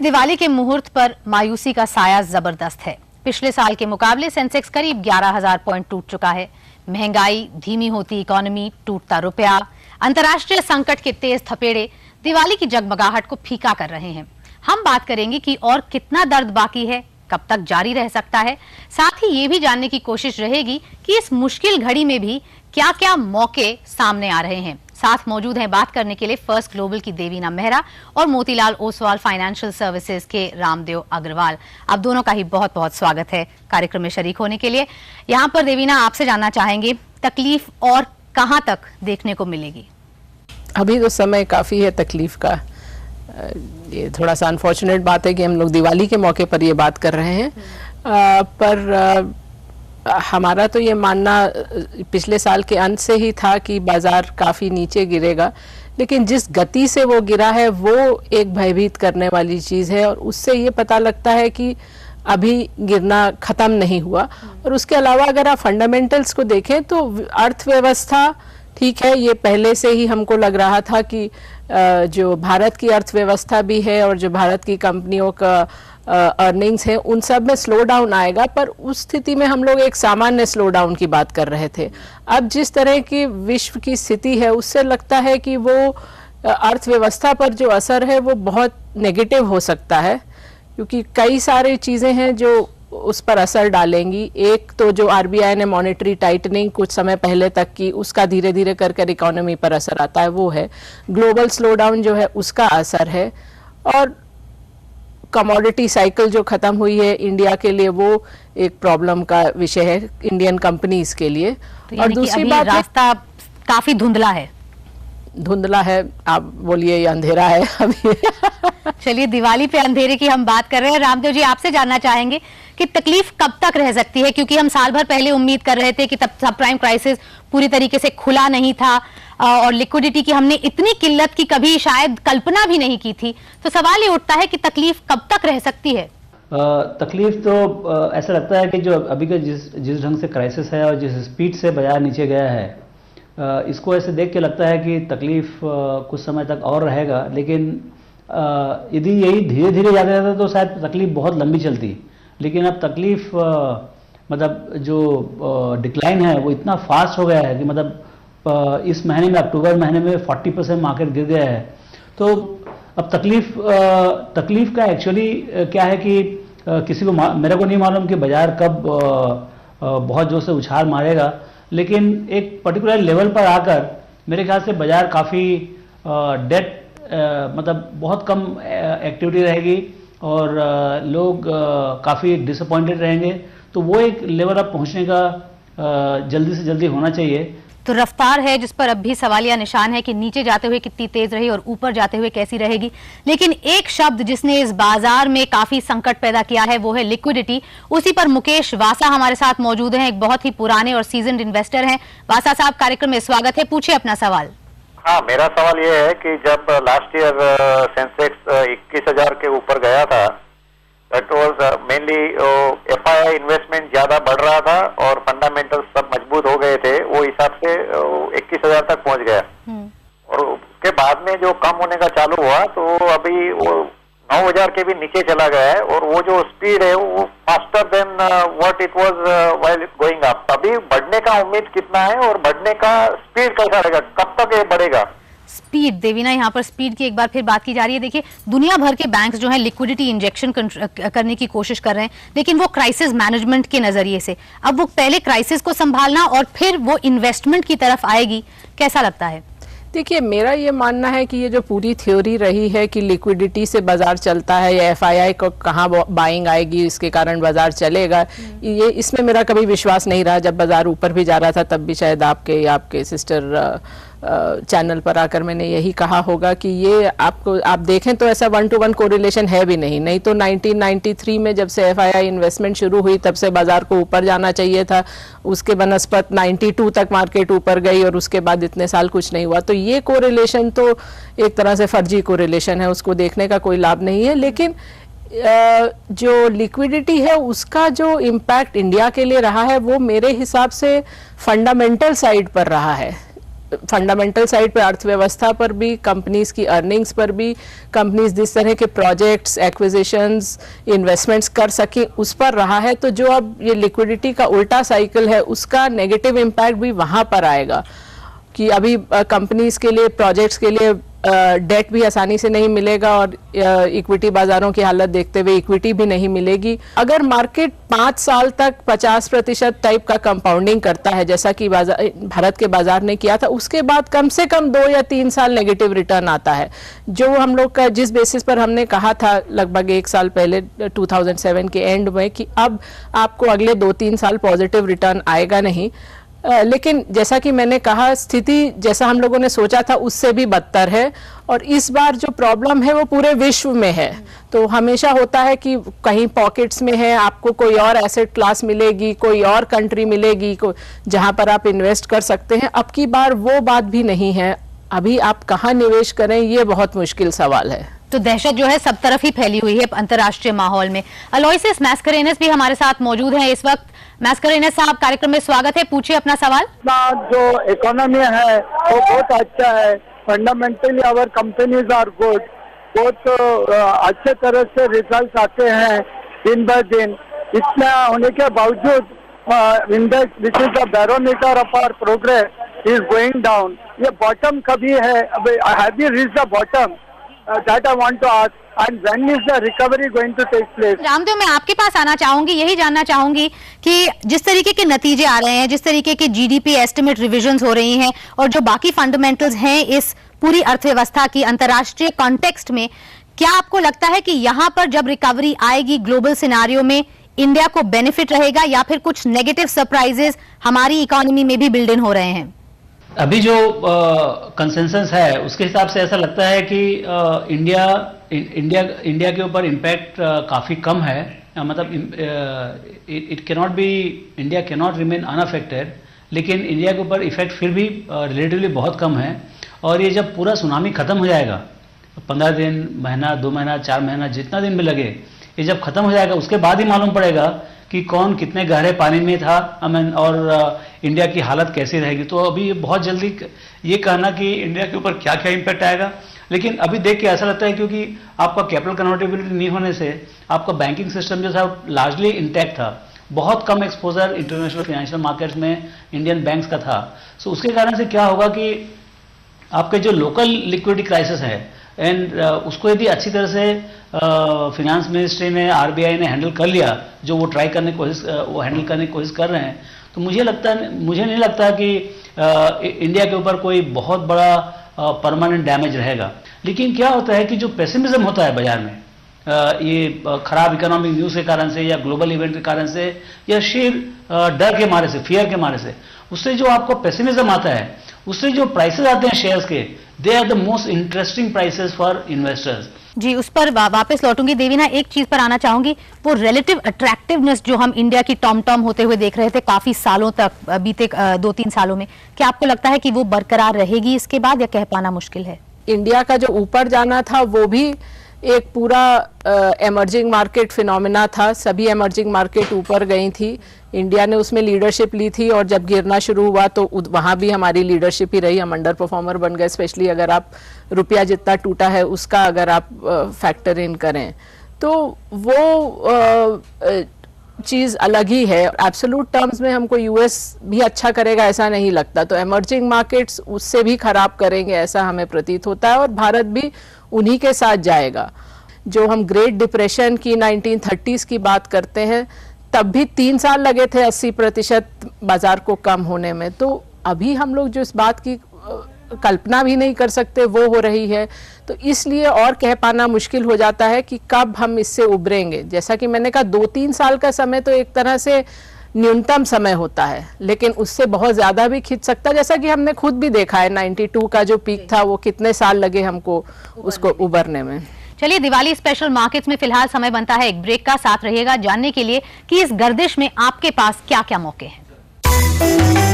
इस दिवाली के मुहूर्त पर मायूसी का साया जबरदस्त है। पिछले साल के मुकाबले सेंसेक्स करीब 11,000 पॉइंट टूट चुका है। महंगाई, धीमी होती इकोनॉमी, टूटता रुपया, अंतर्राष्ट्रीय संकट के तेज थपेड़े दिवाली की जगमगाहट को फीका कर रहे हैं। हम बात करेंगे कि और कितना दर्द बाकी है, कब तक जारी रह सकता है। साथ ही ये भी जानने की कोशिश रहेगी कि इस मुश्किल घड़ी में भी क्या क्या मौके सामने आ रहे हैं। साथ मौजूद हैं बात करने के लिए फर्स्ट ग्लोबल की देवीना मेहरा और मोतीलाल ओसवाल फाइनेंशियल सर्विसेज के रामदेव अग्रवाल। आप दोनों का ही बहुत बहुत स्वागत है कार्यक्रम में शरीक होने के लिए। यहाँ पर देवीना, आपसे जानना चाहेंगे तकलीफ और कहाँ तक देखने को मिलेगी? अभी तो समय काफ़ी है तकलीफ का। ये थोड़ा सा अनफॉर्चुनेट बात है कि हम लोग दिवाली के मौके पर ये बात कर रहे हैं, पर हमारा तो ये मानना पिछले साल के अंत से ही था कि बाजार काफ़ी नीचे गिरेगा, लेकिन जिस गति से वो गिरा है वो एक भयभीत करने वाली चीज़ है और उससे ये पता लगता है कि अभी गिरना ख़त्म नहीं हुआ। और उसके अलावा अगर आप फंडामेंटल्स को देखें तो अर्थव्यवस्था ठीक है, ये पहले से ही हमको लग रहा था कि जो भारत की अर्थव्यवस्था भी है और जो भारत की कंपनियों का अर्निंग्स है उन सब में स्लो डाउन आएगा, पर उस स्थिति में हम लोग एक सामान्य स्लो डाउन की बात कर रहे थे। अब जिस तरह की विश्व की स्थिति है उससे लगता है कि वो अर्थव्यवस्था पर जो असर है वो बहुत नेगेटिव हो सकता है, क्योंकि कई सारी चीज़ें हैं जो उस पर असर डालेंगी। एक तो जो आरबीआई ने मॉनेटरी टाइटनिंग कुछ समय पहले तक की, उसका धीरे धीरे कर इकोनॉमी पर असर आता है, वो है। ग्लोबल स्लो डाउन जो है उसका असर है, और कमोडिटी साइकिल जो खत्म हुई है इंडिया के लिए वो एक प्रॉब्लम का विषय है इंडियन कंपनीज के लिए। तो और दूसरी बात, रास्ता काफी धुंधला है, आप बोलिए या अंधेरा है अभी। चलिए, दिवाली पे अंधेरे की हम बात कर रहे हैं। रामदेव जी, आपसे जानना चाहेंगे कि तकलीफ कब तक रह सकती है, क्योंकि हम साल भर पहले उम्मीद कर रहे थे कि तब सब प्राइम क्राइसिस पूरी तरीके से खुला नहीं था और लिक्विडिटी की हमने इतनी किल्लत की कभी शायद कल्पना भी नहीं की थी। तो सवाल ये उठता है कि तकलीफ कब तक रह सकती है? तकलीफ तो ऐसा लगता है कि जो अभी का जिस ढंग से क्राइसिस है और जिस स्पीड से बाजार नीचे गया है, इसको ऐसे देख के लगता है कि तकलीफ कुछ समय तक और रहेगा। लेकिन यदि यही धीरे धीरे जाता रहता तो शायद तकलीफ बहुत लंबी चलती। लेकिन अब तकलीफ मतलब जो डिक्लाइन है वो इतना फास्ट हो गया है कि मतलब इस महीने में, अक्टूबर महीने में 40% मार्केट गिर गया है। तो अब तकलीफ का एक्चुअली क्या है कि किसी को, मेरे को नहीं मालूम कि बाजार कब बहुत जोर से उछाल मारेगा, लेकिन एक पर्टिकुलर लेवल पर आकर मेरे ख्याल से बाजार काफ़ी डेट मतलब बहुत कम एक्टिविटी रहेगी और लोग काफ़ी डिसअपॉइंटेड रहेंगे। तो वो एक लेवल अब पहुंचने का जल्दी से जल्दी होना चाहिए। तो रफ्तार है जिस पर अब भी सवालिया निशान है कि नीचे जाते हुए कितनी तेज रही और ऊपर जाते हुए कैसी रहेगी। लेकिन एक शब्द जिसने इस बाजार में काफी संकट पैदा किया है वो है लिक्विडिटी। उसी पर मुकेश वासा हमारे साथ मौजूद हैं, एक बहुत ही पुराने और सीजन्ड इन्वेस्टर हैं। वासा साहब, कार्यक्रम में स्वागत है, पूछिए अपना सवाल। हाँ, मेरा सवाल ये है कि जब लास्ट ईयर सेंसेक्स 21,000 के ऊपर गया था, that was mainly FII investment ज्यादा बढ़ रहा था और फंडामेंटल्स सब मजबूत हो गए थे, वो हिसाब से 21,000 तक पहुंच गया। और उसके बाद में जो कम होने का चालू हुआ तो अभी वो 9,000 के भी नीचे चला गया है और वो जो स्पीड है वो faster than what it was while going up. अभी बढ़ने का उम्मीद कितना है और बढ़ने का स्पीड कैसा रहेगा, कब तक ये बढ़ेगा? स्पीड, देवीना, यहाँ पर स्पीड की एक बार फिर बात की जा रही है। देखिए, दुनिया भर के बैंक्स जो हैं लिक्विडिटी इंजेक्शन करने की कोशिश कर रहे हैं, लेकिन वो क्राइसिस मैनेजमेंट के नजरिए से। अब वो पहले क्राइसिस को संभालना और फिर वो इन्वेस्टमेंट की तरफ आएगी, कैसा लगता है? देखिए, मेरा ये मानना है कि ये जो पूरी थ्योरी रही है कि लिक्विडिटी से बाजार चलता है या एफआईआई को कहाँ बाइंग आएगी इसके कारण बाजार चलेगा, ये इसमें मेरा कभी विश्वास नहीं रहा। जब बाजार ऊपर भी जा रहा था तब भी शायद आपके सिस्टर चैनल पर आकर मैंने यही कहा होगा कि ये आप देखें तो ऐसा 1-to-1 कोरिलेशन है भी नहीं तो 1993 में जब से एफआईआई इन्वेस्टमेंट शुरू हुई तब से बाजार को ऊपर जाना चाहिए था, उसके बनस्पत 92 तक मार्केट ऊपर गई और उसके बाद इतने साल कुछ नहीं हुआ। तो ये कोरिलेशन तो एक तरह से फर्जी कोरिलेशन है, उसको देखने का कोई लाभ नहीं है। लेकिन जो लिक्विडिटी है उसका जो इम्पैक्ट इंडिया के लिए रहा है वो मेरे हिसाब से फंडामेंटल साइड पर रहा है। फंडामेंटल साइड पे, अर्थव्यवस्था पर भी, कंपनीज की अर्निंग्स पर भी, कंपनीज जिस तरह के प्रोजेक्ट्स, एक्विजिशंस, इन्वेस्टमेंट्स कर सकें उस पर रहा है। तो जो अब ये लिक्विडिटी का उल्टा साइकिल है उसका नेगेटिव इम्पैक्ट भी वहां पर आएगा कि अभी कंपनीज के लिए, प्रोजेक्ट्स के लिए डेट भी आसानी से नहीं मिलेगा और इक्विटी बाजारों की हालत देखते हुए इक्विटी भी नहीं मिलेगी। अगर मार्केट 5 साल तक 50% टाइप का कंपाउंडिंग करता है जैसा कि भारत के बाजार ने किया था, उसके बाद कम से कम 2 या 3 साल नेगेटिव रिटर्न आता है। जो हम लोग का जिस बेसिस पर हमने कहा था लगभग 1 साल पहले 2007 के एंड में कि अब आपको अगले 2-3 साल पॉजिटिव रिटर्न आएगा नहीं, लेकिन जैसा कि मैंने कहा स्थिति जैसा हम लोगों ने सोचा था उससे भी बदतर है और इस बार जो प्रॉब्लम है वो पूरे विश्व में है। तो हमेशा होता है कि कहीं पॉकेट्स में है, आपको कोई और एसेट क्लास मिलेगी, कोई और कंट्री मिलेगी जहां पर आप इन्वेस्ट कर सकते हैं। अब की बार वो बात भी नहीं है। अभी आप कहाँ निवेश करें ये बहुत मुश्किल सवाल है। तो दहशत जो है सब तरफ ही फैली हुई है अंतर्राष्ट्रीय माहौल में। अलोयसिस मैस्करेनस भी हमारे साथ मौजूद हैं इस वक्त। मैस्करेनस साहब, कार्यक्रम में स्वागत है, पूछिए अपना सवाल। जो इकोनॉमी है वो बहुत अच्छा है, fundamentally our companies are good, बहुत अच्छे तरह से रिजल्ट आते हैं दिन ब दिन। इतना होने के बावजूद index which is the barometer of our progress is going down. ये बॉटम कभी है? Have you reached the bottom? That I want to ask, and when is the recovery going to take place? Ramdev, मैं आपके पास आना चाहूंगी, यही जानना चाहूंगी कि जिस तरीके के नतीजे आ रहे हैं, जिस तरीके के जीडीपी एस्टिमेट रिविजन्स हो रही हैं और जो बाकी फंडामेंटल्स हैं इस पूरी अर्थव्यवस्था की अंतर्राष्ट्रीय कॉन्टेक्स्ट में, क्या आपको लगता है कि यहाँ पर जब रिकवरी आएगी ग्लोबल सिनारियो में इंडिया को बेनिफिट रहेगा या फिर कुछ नेगेटिव सरप्राइजेस हमारी इकोनॉमी में भी बिल्ड इन हो रहे हैं? अभी जो कंसेंसस है उसके हिसाब से ऐसा लगता है कि इंडिया के ऊपर इम्पैक्ट काफ़ी कम है। मतलब it cannot be, India cannot remain unaffected, लेकिन इंडिया के ऊपर इफेक्ट फिर भी रिलेटिवली बहुत कम है। और ये जब पूरा सुनामी ख़त्म हो जाएगा, 15 दिन, महीना, 2 महीना, 4 महीना, जितना दिन भी लगे, ये जब ख़त्म हो जाएगा उसके बाद ही मालूम पड़ेगा कि कौन कितने गहरे पानी में था और इंडिया की हालत कैसी रहेगी। तो अभी बहुत जल्दी ये कहना कि इंडिया के ऊपर क्या क्या इम्पैक्ट आएगा, लेकिन अभी देख के ऐसा लगता है क्योंकि आपका कैपिटल कन्वर्टेबिलिटी नहीं होने से आपका बैंकिंग सिस्टम जो था लार्जली इंटैक्ट था, बहुत कम एक्सपोजर इंटरनेशनल फाइनेंशियल मार्केट्स में इंडियन बैंक्स का था। सो उसके कारण से क्या होगा कि आपके जो लोकल लिक्विडिटी क्राइसिस है एंड उसको यदि अच्छी तरह से फिनेंस मिनिस्ट्री ने, आरबीआई ने हैंडल कर लिया, जो वो वो हैंडल करने की कोशिश कर रहे हैं, तो मुझे नहीं लगता कि इंडिया के ऊपर कोई बहुत बड़ा परमानेंट डैमेज रहेगा। लेकिन क्या होता है कि जो पेसिमिज्म होता है बाजार में, ये खराब इकोनॉमिक न्यूज़ के कारण से या ग्लोबल इवेंट के कारण से या शेर डर के मारे से, फियर के मारे से, उससे जो आपको पेसिमिज्म आता है, उससे जो प्राइसेस आते हैं शेयर्स के, they are the most interesting prices for investors. जी, उस पर वापस लौटूंगी। देवीना, एक चीज पर आना चाहूंगी, वो रिलेटिव अट्रैक्टिवनेस जो हम इंडिया की टॉम होते हुए देख रहे थे काफी सालों तक, बीते 2-3 सालों में, क्या आपको लगता है कि वो बरकरार रहेगी इसके बाद या कह पाना मुश्किल है? इंडिया का जो ऊपर जाना था वो भी एक पूरा एमर्जिंग मार्केट फिनोमेना था। सभी एमर्जिंग मार्केट ऊपर गई थी, इंडिया ने उसमें लीडरशिप ली थी और जब गिरना शुरू हुआ तो वहाँ भी हमारी लीडरशिप ही रही। हम अंडर परफॉर्मर बन गए, स्पेशली अगर आप रुपया जितना टूटा है उसका अगर आप फैक्टर इन करें तो वो चीज़ अलग ही है। एब्सोल्यूट टर्म्स में हमको यूएस भी अच्छा करेगा ऐसा नहीं लगता, तो एमर्जिंग मार्केट्स उससे भी खराब करेंगे ऐसा हमें प्रतीत होता है और भारत भी उन्हीं के साथ जाएगा। जो हम ग्रेट डिप्रेशन की 1930s की बात करते हैं, तब भी 3 साल लगे थे 80% बाजार को कम होने में। तो अभी हम लोग जो इस बात की कल्पना भी नहीं कर सकते वो हो रही है। तो इसलिए और कह पाना मुश्किल हो जाता है कि कब हम इससे उभरेंगे। जैसा कि मैंने कहा 2-3 साल का समय तो एक तरह से न्यूनतम समय होता है, लेकिन उससे बहुत ज्यादा भी खिंच सकता है। जैसा कि हमने खुद भी देखा है 92 का जो पीक था वो कितने साल लगे हमको उसको उभरने में। चलिए, दिवाली स्पेशल मार्केट्स में फिलहाल समय बनता है एक ब्रेक का। साथ रहिएगा जानने के लिए कि इस गर्दिश में आपके पास क्या क्या मौके हैं।